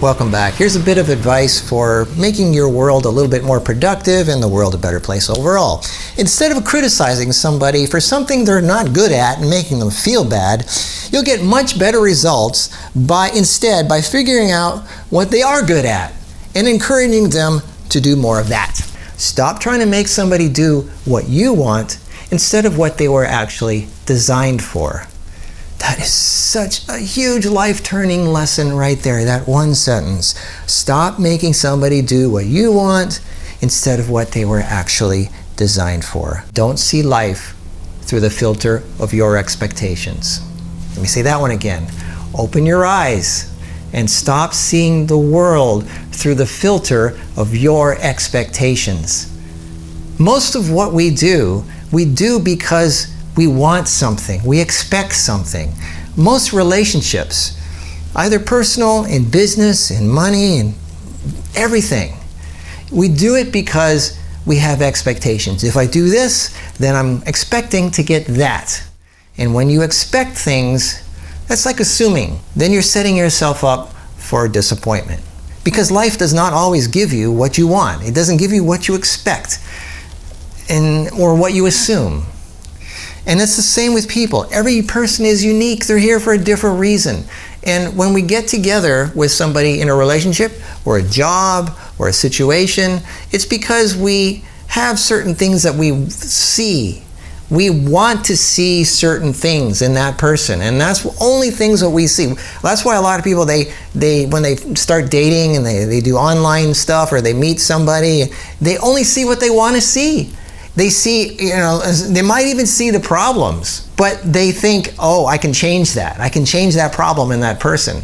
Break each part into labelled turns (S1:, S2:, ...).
S1: Welcome back. Here's a bit of advice for making your world a little bit more productive and the world a better place overall. Instead of criticizing somebody for something they're not good at and making them feel bad, you'll get much better results by figuring out what they are good at and encouraging them to do more of that. Stop trying to make somebody do what you want instead of what they were actually designed for. That is such a huge life-turning lesson right there, that one sentence. Stop making somebody do what you want instead of what they were actually designed for. Don't see life through the filter of your expectations. Let me say that one again. Open your eyes and stop seeing the world through the filter of your expectations. Most of what we do because we want something, we expect something. Most relationships, either personal, in business, in money, in everything, we do it because we have expectations. If I do this, then I'm expecting to get that. And when you expect things, that's like assuming. Then you're setting yourself up for disappointment. Because life does not always give you what you want. It doesn't give you what you expect or what you assume. And it's the same with people. Every person is unique. They're here for a different reason. And when we get together with somebody in a relationship or a job or a situation, it's because we have certain things that we see. We want to see certain things in that person, and that's only things that we see. That's why a lot of people, when they start dating and they do online stuff or they meet somebody, they only see what they want to see. They see, they might even see the problems, but they think, oh, I can change that. I can change that problem in that person.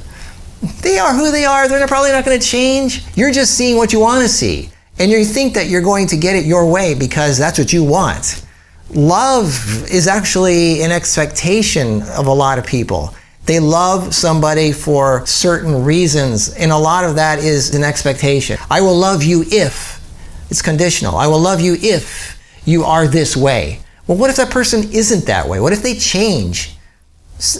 S1: They are who they are. They're probably not going to change. You're just seeing what you want to see. And you think that you're going to get it your way because that's what you want. Love is actually an expectation of a lot of people. They love somebody for certain reasons, and a lot of that is an expectation. I will love you if. It's conditional. I will love you if you are this way. Well, what if that person isn't that way? What if they change?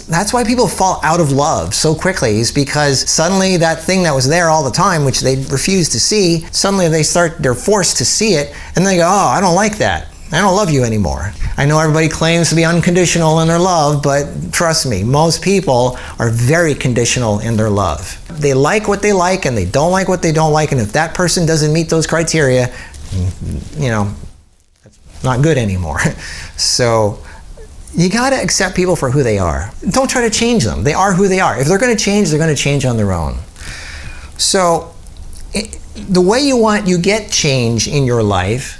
S1: That's why people fall out of love so quickly, is because suddenly that thing that was there all the time, which they refuse to see, suddenly they're forced to see it, and they go, oh, I don't like that. I don't love you anymore. I know everybody claims to be unconditional in their love, but trust me, most people are very conditional in their love. They like what they like and they don't like what they don't like, and if that person doesn't meet those criteria, that's not good anymore. So you got to accept people for who they are. Don't try to change them. They are who they are. If they're going to change, they're going to change on their own. So the way you get change in your life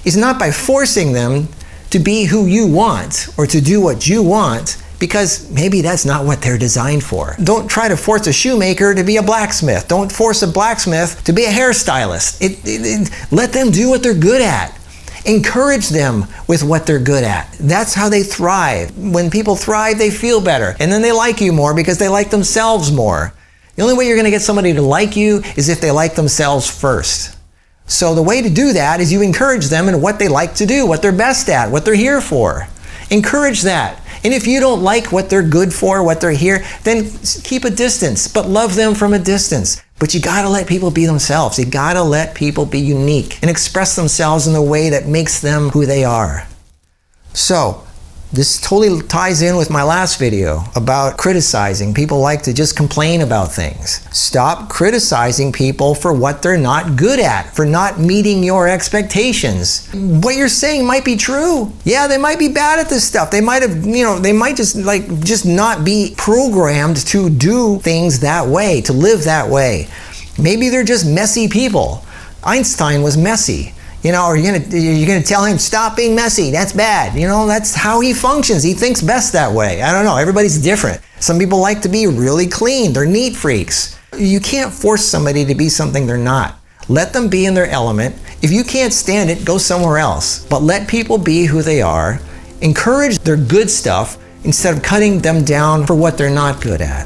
S1: is not by forcing them to be who you want or to do what you want, because maybe that's not what they're designed for. Don't try to force a shoemaker to be a blacksmith. Don't force a blacksmith to be a hairstylist. Let them do what they're good at. Encourage them with what they're good at. That's how they thrive. When people thrive, they feel better. And then they like you more because they like themselves more. The only way you're going to get somebody to like you is if they like themselves first. So the way to do that is you encourage them in what they like to do, what they're best at, what they're here for. Encourage that. And if you don't like what they're good for, what they're here, then keep a distance, but love them from a distance. But you gotta let people be themselves. You gotta let people be unique and express themselves in a way that makes them who they are. So, this totally ties in with my last video about criticizing. People like to just complain about things. Stop criticizing people for what they're not good at, for not meeting your expectations. What you're saying might be true. Yeah, they might be bad at this stuff. They might have, they might just not be programmed to do things that way, to live that way. Maybe they're just messy people. Einstein was messy. Are you gonna tell him, stop being messy? That's bad. That's how he functions. He thinks best that way. I don't know. Everybody's different. Some people like to be really clean. They're neat freaks. You can't force somebody to be something they're not. Let them be in their element. If you can't stand it, go somewhere else. But let people be who they are. Encourage their good stuff instead of cutting them down for what they're not good at.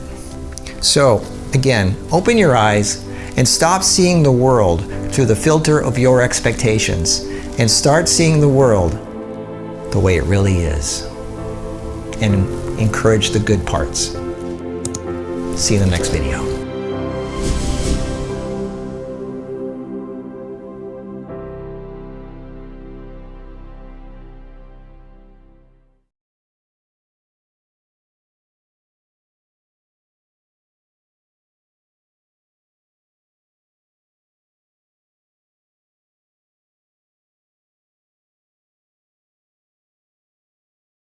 S1: So, again, open your eyes and stop seeing the world through the filter of your expectations and start seeing the world the way it really is, and encourage the good parts. See you in the next video.